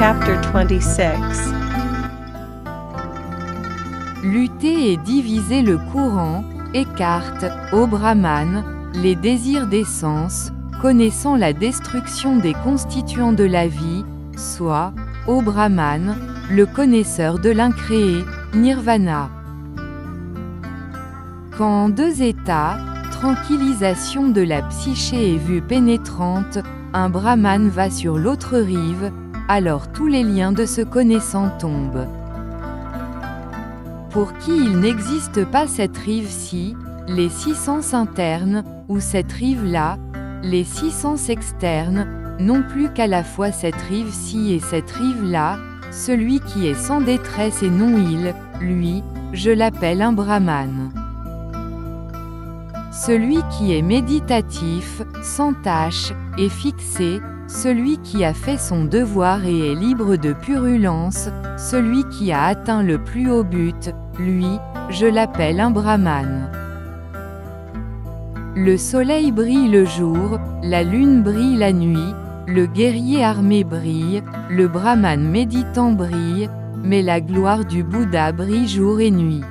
Chapter 26. Lutter et diviser le courant, écarte, ô Brahman, les désirs des sens, connaissant la destruction des constituants de la vie, soit, ô Brahman, le connaisseur de l'incréé, Nirvana. Quand en deux états, tranquillisation de la psyché et vue pénétrante, un Brahman va sur l'autre rive, alors tous les liens de ce connaissant tombent. Pour qui il n'existe pas cette rive-ci, les six sens internes, ou cette rive-là, les six sens externes, non plus qu'à la fois cette rive-ci et cette rive-là, celui qui est sans détresse et non il, lui, je l'appelle un Brahman. Celui qui est méditatif, sans tâche, et fixé, celui qui a fait son devoir et est libre de purulence, celui qui a atteint le plus haut but, lui, je l'appelle un Brahman. Le soleil brille le jour, la lune brille la nuit, le guerrier armé brille, le Brahman méditant brille, mais la gloire du Bouddha brille jour et nuit.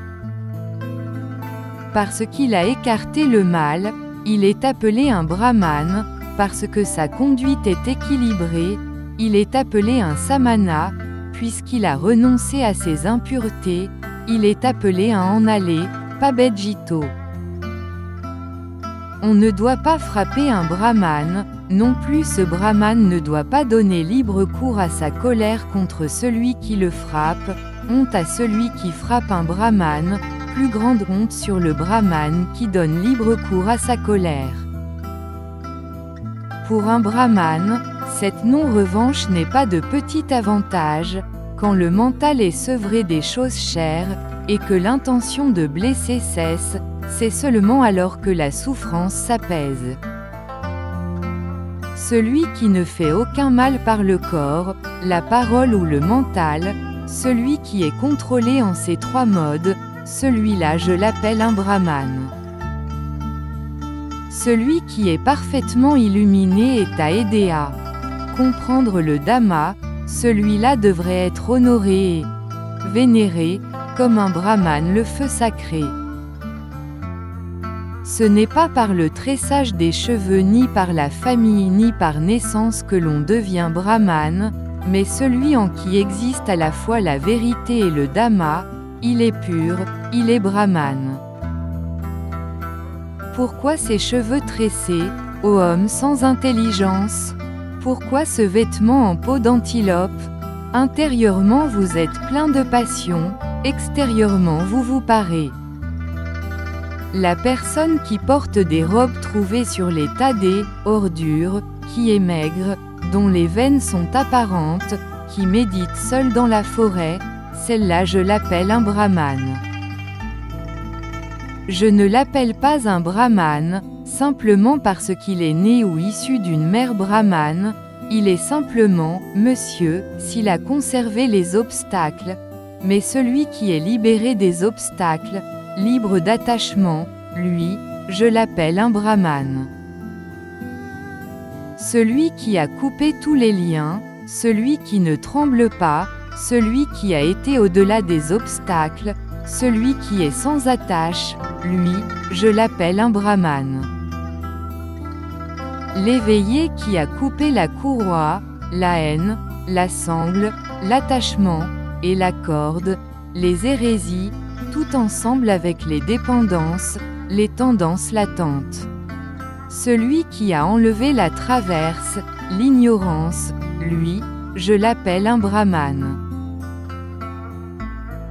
Parce qu'il a écarté le mal, il est appelé un Brahman, parce que sa conduite est équilibrée, il est appelé un Samana, puisqu'il a renoncé à ses impuretés, il est appelé un en aller, Pabejito. On ne doit pas frapper un Brahman, non plus ce Brahman ne doit pas donner libre cours à sa colère contre celui qui le frappe, honte à celui qui frappe un Brahman, plus grande honte sur le Brahman qui donne libre cours à sa colère. Pour un Brahman, cette non-revanche n'est pas de petit avantage, quand le mental est sevré des choses chères, et que l'intention de blesser cesse, c'est seulement alors que la souffrance s'apaise. Celui qui ne fait aucun mal par le corps, la parole ou le mental, celui qui est contrôlé en ces trois modes, celui-là je l'appelle un Brahman. Celui qui est parfaitement illuminé est à aider à comprendre le Dhamma, celui-là devrait être honoré et vénéré, comme un Brahman le feu sacré. Ce n'est pas par le tressage des cheveux ni par la famille ni par naissance que l'on devient Brahman, mais celui en qui existe à la fois la vérité et le Dhamma, il est pur, il est Brahman. Pourquoi ces cheveux tressés, ô homme sans intelligence? Pourquoi ce vêtement en peau d'antilope? Intérieurement vous êtes plein de passion, extérieurement vous vous parez. La personne qui porte des robes trouvées sur les tas des ordures, qui est maigre, dont les veines sont apparentes, qui médite seule dans la forêt, celle-là je l'appelle un Brahman. Je ne l'appelle pas un Brahman, simplement parce qu'il est né ou issu d'une mère Brahmane, il est simplement, monsieur, s'il a conservé les obstacles, mais celui qui est libéré des obstacles, libre d'attachement, lui, je l'appelle un Brahman. Celui qui a coupé tous les liens, celui qui ne tremble pas, celui qui a été au-delà des obstacles, celui qui est sans attache, lui, je l'appelle un Brahman. L'éveillé qui a coupé la courroie, la haine, la sangle, l'attachement, et la corde, les hérésies, tout ensemble avec les dépendances, les tendances latentes. Celui qui a enlevé la traverse, l'ignorance, lui, je l'appelle un Brahman.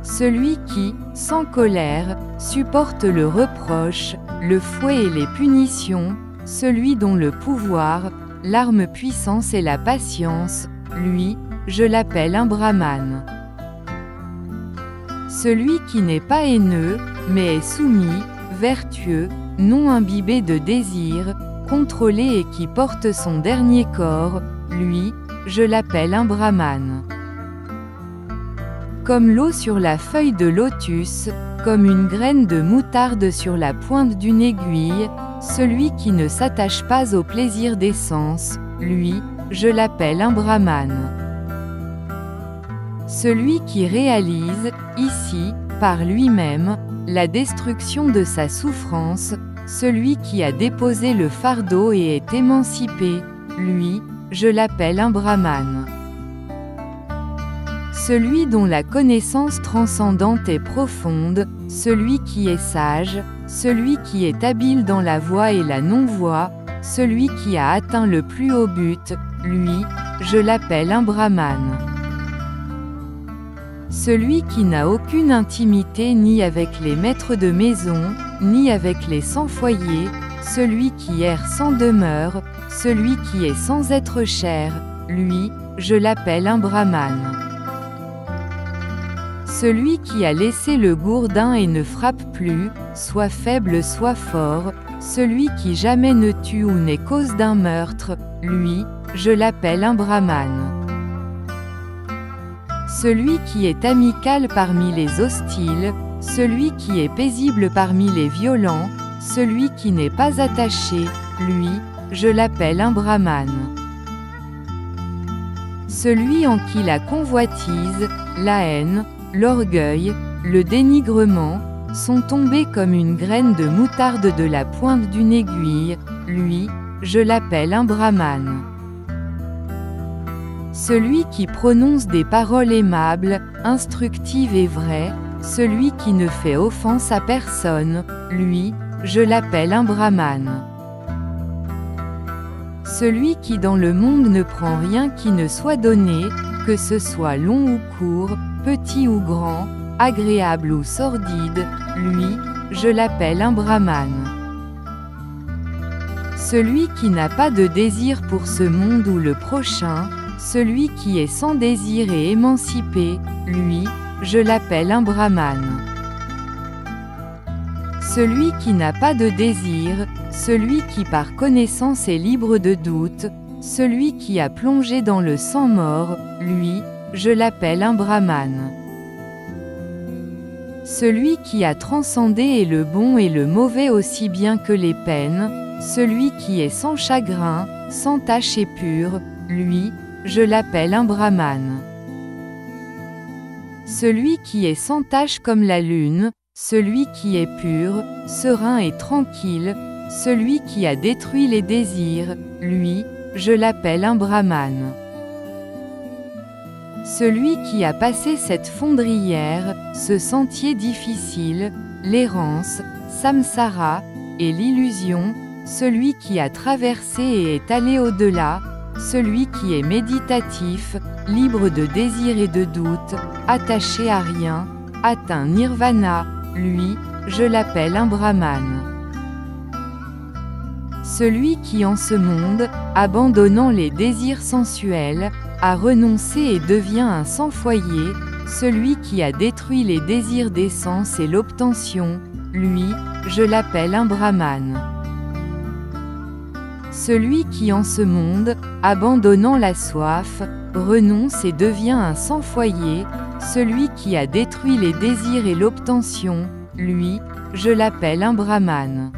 Celui qui, sans colère, supporte le reproche, le fouet et les punitions, celui dont le pouvoir, l'arme puissance et la patience, lui, je l'appelle un Brahman. Celui qui n'est pas haineux, mais est soumis, vertueux, non imbibé de désir, contrôlé et qui porte son dernier corps, lui, je l'appelle un Brahman. Comme l'eau sur la feuille de lotus, comme une graine de moutarde sur la pointe d'une aiguille, celui qui ne s'attache pas au plaisir des sens, lui, je l'appelle un Brahman. celui qui réalise, ici, par lui-même, la destruction de sa souffrance, celui qui a déposé le fardeau et est émancipé, lui, je l'appelle un brahmane. Celui dont la connaissance transcendante est profonde, celui qui est sage, celui qui est habile dans la voie et la non-voie, celui qui a atteint le plus haut but, lui, je l'appelle un brahmane. Celui qui n'a aucune intimité ni avec les maîtres de maison, ni avec les sans-foyer, celui qui erre sans demeure, celui qui est sans être cher, lui, je l'appelle un brahmane. Celui qui a laissé le gourdin et ne frappe plus, soit faible soit fort, celui qui jamais ne tue ou n'est cause d'un meurtre, lui, je l'appelle un brahmane. Celui qui est amical parmi les hostiles, celui qui est paisible parmi les violents, celui qui n'est pas attaché, lui, je l'appelle un brahmane. Celui en qui la convoitise, la haine, l'orgueil, le dénigrement, sont tombés comme une graine de moutarde de la pointe d'une aiguille, lui, je l'appelle un brahmane. Celui qui prononce des paroles aimables, instructives et vraies, celui qui ne fait offense à personne, lui, je l'appelle un brahmane. Celui qui dans le monde ne prend rien qui ne soit donné, que ce soit long ou court, petit ou grand, agréable ou sordide, lui, je l'appelle un brahmane. Celui qui n'a pas de désir pour ce monde ou le prochain, celui qui est sans désir et émancipé, lui, je l'appelle un brahmane. Celui qui n'a pas de désir, celui qui par connaissance est libre de doute, celui qui a plongé dans le sang mort, lui, je l'appelle un brahmane. Celui qui a transcendé est le bon et le mauvais aussi bien que les peines, celui qui est sans chagrin, sans tache et pur, lui, je l'appelle un brahmane. Celui qui est sans tache comme la lune, celui qui est pur, serein et tranquille, celui qui a détruit les désirs, lui, je l'appelle un brahmane. Celui qui a passé cette fondrière, ce sentier difficile, l'errance, samsara, et l'illusion, celui qui a traversé et est allé au-delà, celui qui est méditatif, libre de désir et de doute, attaché à rien, atteint nirvana, lui, je l'appelle un brahmane. Celui qui en ce monde, abandonnant les désirs sensuels, a renoncé et devient un sans-foyer, celui qui a détruit les désirs d'essence et l'obtention, lui, je l'appelle un brahmane. Celui qui en ce monde, abandonnant la soif, renonce et devient un sans-foyer, celui qui a détruit les désirs et l'obtention, lui, je l'appelle un brahmane.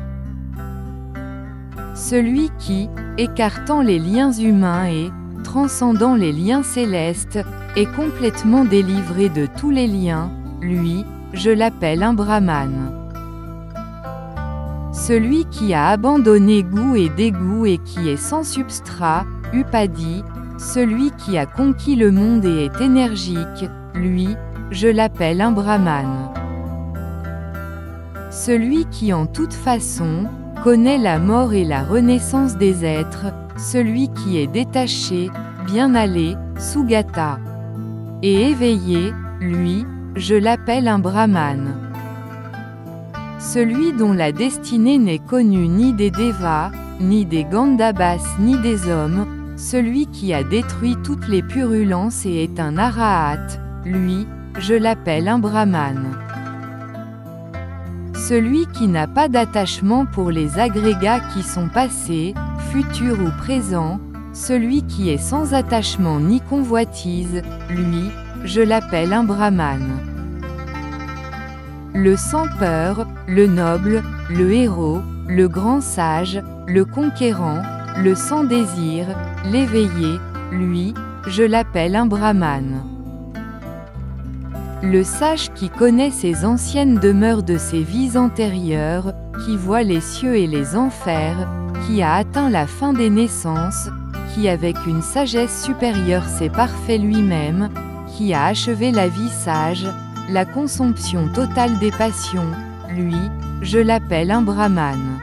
Celui qui, écartant les liens humains et, transcendant les liens célestes, est complètement délivré de tous les liens, lui, je l'appelle un brahmane. Celui qui a abandonné goût et dégoût et qui est sans substrat, upadi, celui qui a conquis le monde et est énergique, lui, je l'appelle un brahmane. Celui qui en toute façon, connaît la mort et la renaissance des êtres, celui qui est détaché, bien allé, sugata, et éveillé, lui, je l'appelle un brahmane. Celui dont la destinée n'est connue ni des devas, ni des gandhabas ni des hommes, celui qui a détruit toutes les purulences et est un arahat, lui, je l'appelle un brahmane. Celui qui n'a pas d'attachement pour les agrégats qui sont passés, futurs ou présents, celui qui est sans attachement ni convoitise, lui, je l'appelle un brahmane. Le sans peur, le noble, le héros, le grand sage, le conquérant, le sans désir, l'éveillé, lui, je l'appelle un brahmane. Le sage qui connaît ses anciennes demeures de ses vies antérieures, qui voit les cieux et les enfers, qui a atteint la fin des naissances, qui avec une sagesse supérieure s'est parfait lui-même, qui a achevé la vie sage, la consomption totale des passions, lui, je l'appelle un brahmane.